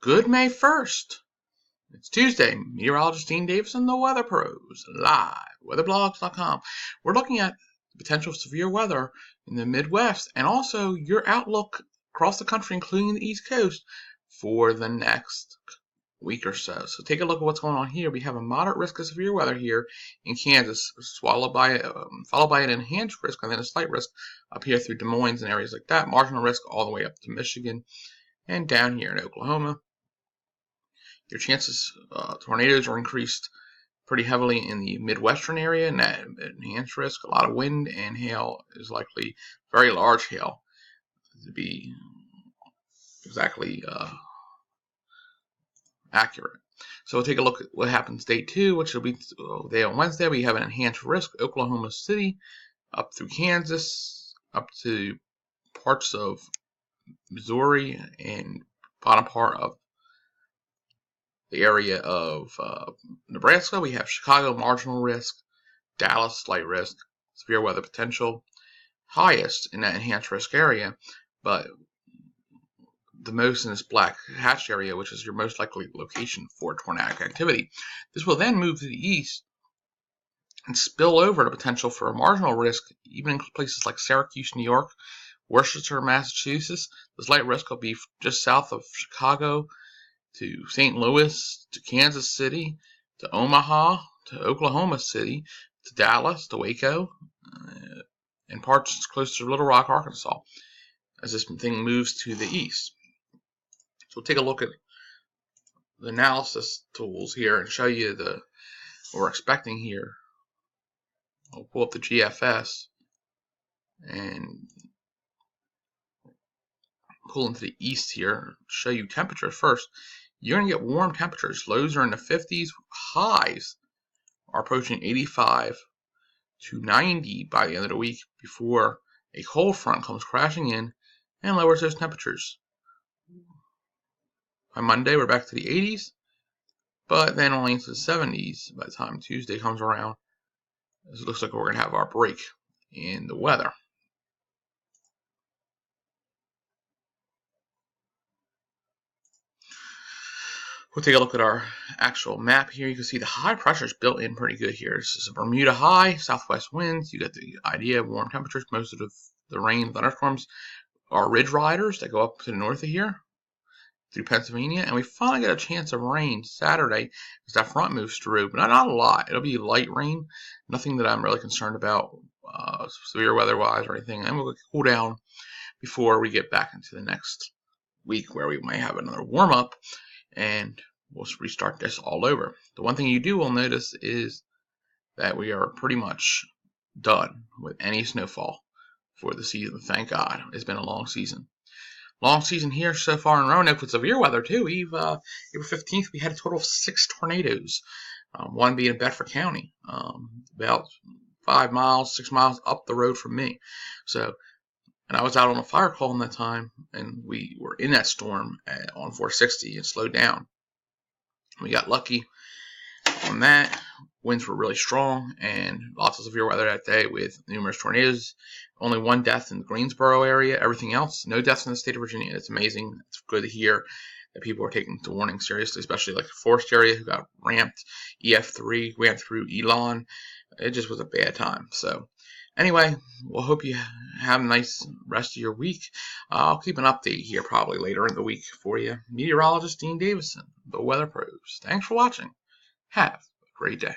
Good May 1st. It's Tuesday. Meteorologist Dean Davison, the Weather Pros, live, weatherblogs.com. We're looking at potential severe weather in the Midwest and also your outlook across the country, including the East Coast, for the next week or so. So take a look at what's going on here. We have a moderate risk of severe weather here in Kansas, followed by an enhanced risk and then a slight risk up here through Des Moines and areas like that. Marginal risk all the way up to Michigan and down here in Oklahoma. Your chances tornadoes are increased pretty heavily in the Midwestern area, and that enhanced risk. A lot of wind and hail is likely, very large hail, to be exactly accurate. So we'll take a look at what happens day 2, which will be day on Wednesday. We have an enhanced risk, Oklahoma City, up through Kansas, up to parts of Missouri, and bottom part of the area of Nebraska. We have Chicago, marginal risk, Dallas, slight risk, severe weather potential, highest in that enhanced risk area, but the most in this black hatched area, which is your most likely location for tornadic activity. This will then move to the east and spill over the potential for a marginal risk, even in places like Syracuse, New York, Worcester, Massachusetts. The slight risk will be just south of Chicago, to St. Louis, to Kansas City, to Omaha, to Oklahoma City, to Dallas, to Waco, and parts close to Little Rock, Arkansas, as this thing moves to the east. So we'll take a look at the analysis tools here and show you what we're expecting here. I'll pull up the GFS and pull into the east here, show you temperatures first. You're going to get warm temperatures. Lows are in the 50s. Highs are approaching 85 to 90 by the end of the week before a cold front comes crashing in and lowers those temperatures. By Monday, we're back to the 80s, but then only into the 70s by the time Tuesday comes around. It looks like we're going to have our break in the weather. We'll take a look at our actual map here. You can see the high pressure is built in pretty good here. This is a Bermuda high, southwest winds. You get the idea of warm temperatures. Most of the rain, thunderstorms are ridge riders that go up to the north of here through Pennsylvania. And we finally get a chance of rain Saturday as that front moves through, but not a lot. It'll be light rain. Nothing that I'm really concerned about severe weather-wise or anything. And we'll cool down before we get back into the next week where we may have another warm-up. And we'll restart this all over. The one thing you will notice is that we are pretty much done with any snowfall for the season. Thank God. It's been a long season. Long season here so far in Roanoke with severe weather too. April 15th, we had a total of 6 tornadoes. One being in Bedford County, about 5 miles, 6 miles up the road from me. And I was out on a fire call in that time, and we were in that storm on 460 and slowed down. We got lucky on that. Winds were really strong and lots of severe weather that day with numerous tornadoes. Only 1 death in the Greensboro area. Everything else, no deaths in the state of Virginia. It's amazing. It's good to hear that people are taking the warning seriously, especially like the Forest area who got ramped. EF3 went through Elon. It just was a bad time. So anyway, we'll hope you have a nice rest of your week. I'll keep an update here probably later in the week for you. Meteorologist Dean Davison, the Weather Pros. Thanks for watching. Have a great day.